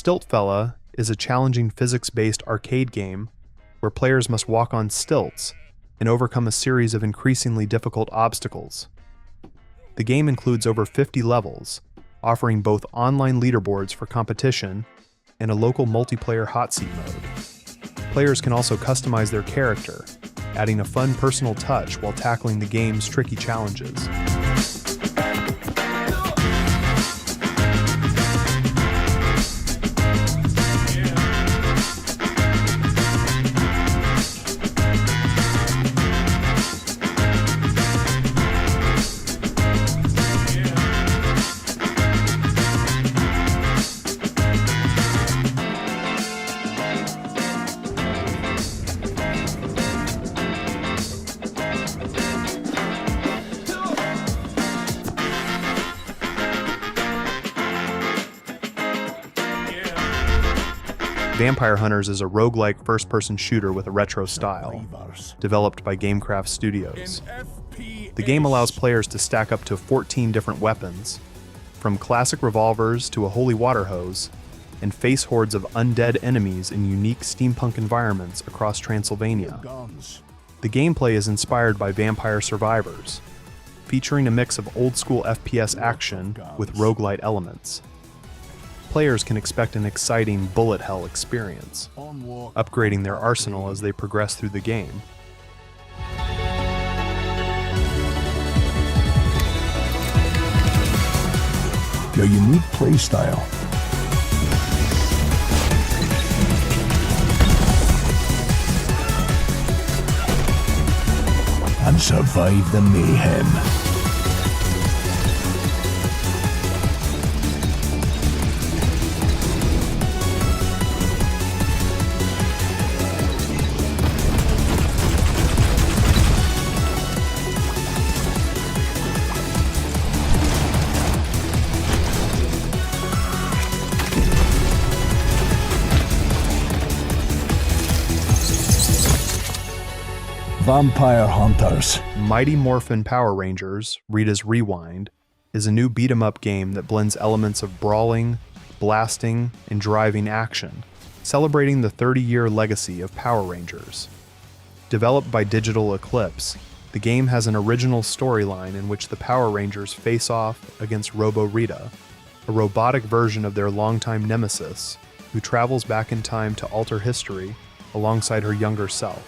Stilt Fella is a challenging physics-based arcade game where players must walk on stilts and overcome a series of increasingly difficult obstacles. The game includes over 50 levels, offering both online leaderboards for competition and a local multiplayer hot seat mode. Players can also customize their character, adding a fun personal touch while tackling the game's tricky challenges. Vampire Hunters is a roguelike first-person shooter with a retro style, developed by Gamecraft Studios. The game allows players to stack up to 14 different weapons, from classic revolvers to a holy water hose, and face hordes of undead enemies in unique steampunk environments across Transylvania. The gameplay is inspired by Vampire Survivors, featuring a mix of old-school FPS action with roguelite elements. Players can expect an exciting bullet hell experience, upgrading their arsenal as they progress through the game. Your unique playstyle and survive the mayhem. Vampire Hunters. Mighty Morphin Power Rangers, Rita's Rewind, is a new beat-em-up game that blends elements of brawling, blasting, and driving action, celebrating the 30-year legacy of Power Rangers. Developed by Digital Eclipse, the game has an original storyline in which the Power Rangers face off against Robo-Rita, a robotic version of their longtime nemesis, who travels back in time to alter history alongside her younger self.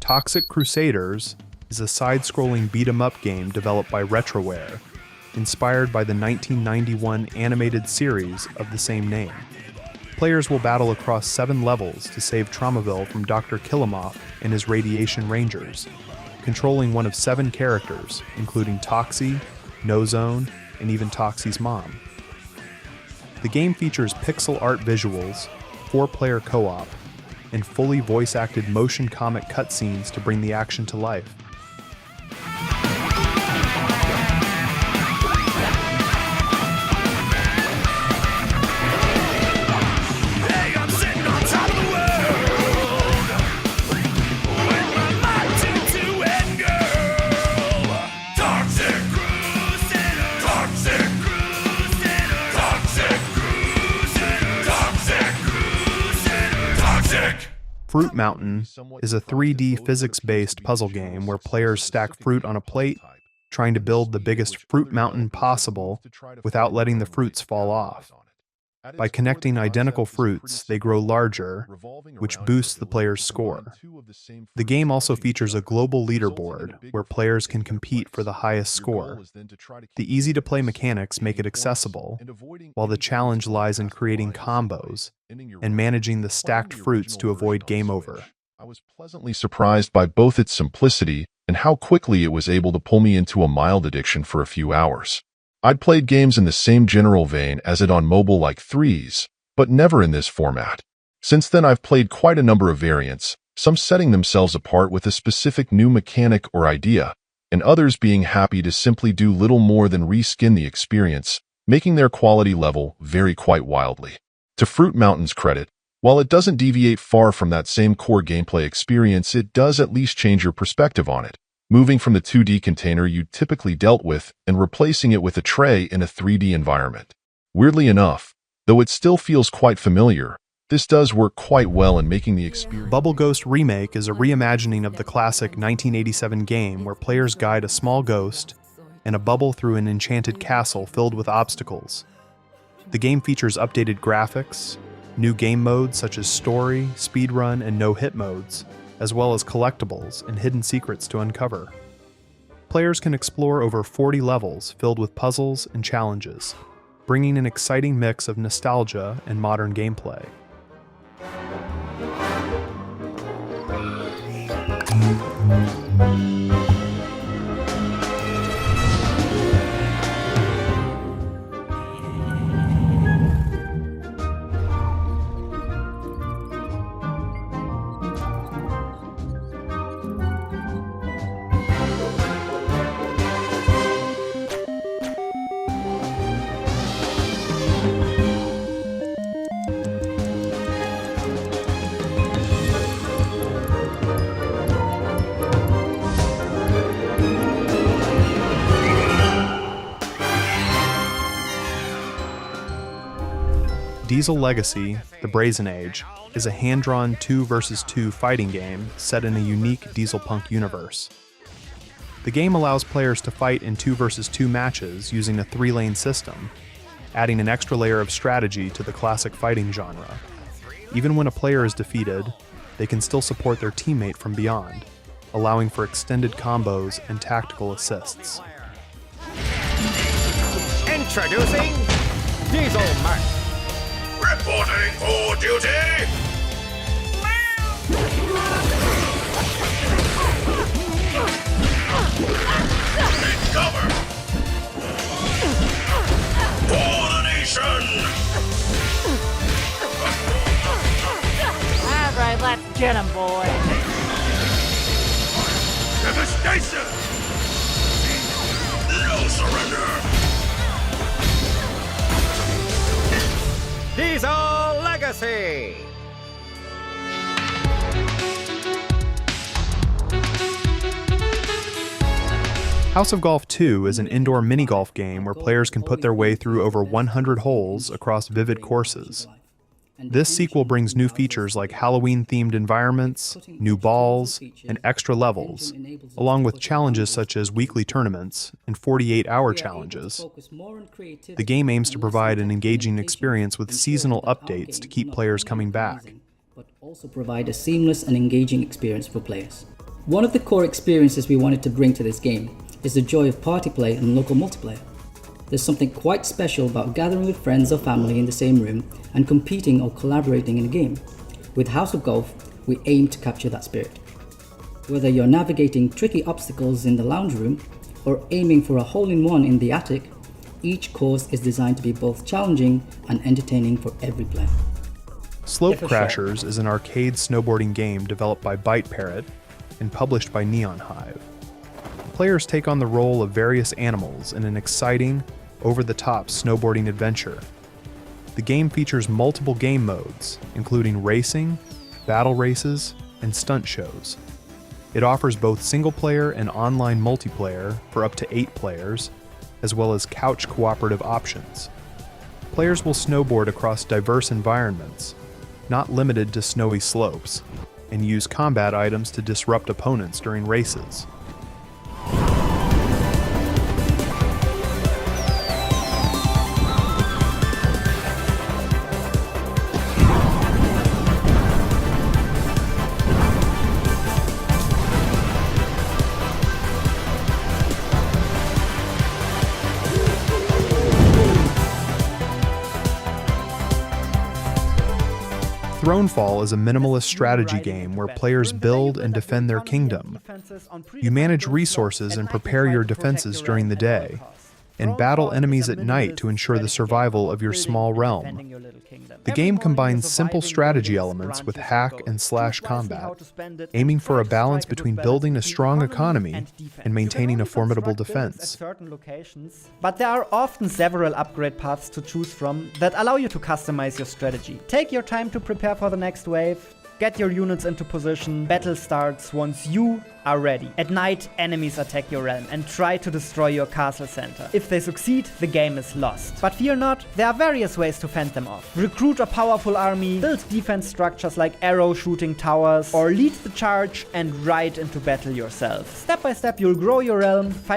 Toxic Crusaders is a side-scrolling beat-em-up game developed by Retroware, inspired by the 1991 animated series of the same name. Players will battle across 7 levels to save Traumaville from Dr. Killamoff and his Radiation Rangers, controlling one of 7 characters, including Toxie, No-Zone, and even Toxie's mom. The game features pixel art visuals, 4-player co-op, and fully voice-acted motion comic cutscenes to bring the action to life. Fruit Mountain is a 3D physics-based puzzle game where players stack fruit on a plate, trying to build the biggest fruit mountain possible without letting the fruits fall off. By connecting identical fruits, they grow larger, which boosts the player's score. The game also features a global leaderboard where players can compete for the highest score. The easy-to-play mechanics make it accessible, while the challenge lies in creating combos and managing the stacked fruits to avoid game over. I was pleasantly surprised by both its simplicity and how quickly it was able to pull me into a mild addiction for a few hours. I'd played games in the same general vein as it on mobile like Threes, but never in this format. Since then I've played quite a number of variants, some setting themselves apart with a specific new mechanic or idea, and others being happy to simply do little more than reskin the experience, making their quality level vary quite wildly. To Fruit Mountain's credit, while it doesn't deviate far from that same core gameplay experience, it does at least change your perspective on it, moving from the 2D container you typically dealt with and replacing it with a tray in a 3D environment. Weirdly enough, though it still feels quite familiar, this does work quite well in making the experience. Bubble Ghost Remake is a reimagining of the classic 1987 game where players guide a small ghost and a bubble through an enchanted castle filled with obstacles. The game features updated graphics, new game modes such as story, speedrun, and no-hit modes, as well as collectibles and hidden secrets to uncover. Players can explore over 40 levels filled with puzzles and challenges, bringing an exciting mix of nostalgia and modern gameplay. Diesel Legacy: The Brazen Age is a hand-drawn 2 vs 2 fighting game set in a unique dieselpunk universe. The game allows players to fight in 2 vs 2 matches using a 3-lane system, adding an extra layer of strategy to the classic fighting genre. Even when a player is defeated, they can still support their teammate from beyond, allowing for extended combos and tactical assists. Introducing Diesel Mark. Reporting for duty! Take cover! For the nation! All right, let's get him, boy. Devastation! No surrender! Diesel Legacy. House of Golf 2 is an indoor mini-golf game where players can put their way through over 100 holes across vivid courses. This sequel brings new features like Halloween-themed environments, new balls, and extra levels, along with challenges such as weekly tournaments and 48-hour challenges. The game aims to provide an engaging experience with seasonal updates to keep players coming back. But also provide a seamless and engaging experience for players. One of the core experiences we wanted to bring to this game is the joy of party play and local multiplayer. There's something quite special about gathering with friends or family in the same room and competing or collaborating in a game. With House of Golf, we aim to capture that spirit. Whether you're navigating tricky obstacles in the lounge room or aiming for a hole-in-one in the attic, each course is designed to be both challenging and entertaining for every player. Slopecrashers is an arcade snowboarding game developed by Byte Parrot and published by Neon Hive. Players take on the role of various animals in an exciting, over-the-top snowboarding adventure. The game features multiple game modes, including racing, battle races, and stunt shows. It offers both single-player and online multiplayer for up to 8 players, as well as couch cooperative options. Players will snowboard across diverse environments, not limited to snowy slopes, and use combat items to disrupt opponents during races. Thronefall is a minimalist strategy game where players build and defend their kingdom. You manage resources and prepare your defenses during the day, and battle enemies at night to ensure the survival of your small realm. The game combines simple strategy elements with hack and slash combat, aiming for a balance between building a strong economy and maintaining a formidable defense. But there are often several upgrade paths to choose from that allow you to customize your strategy. Take your time to prepare for the next wave. Get your units into position. Battle starts once you are ready. At night, enemies attack your realm and try to destroy your castle center. If they succeed, the game is lost. But fear not, there are various ways to fend them off. Recruit a powerful army, build defense structures like arrow shooting towers, or lead the charge and ride into battle yourself. Step by step, you'll grow your realm, fight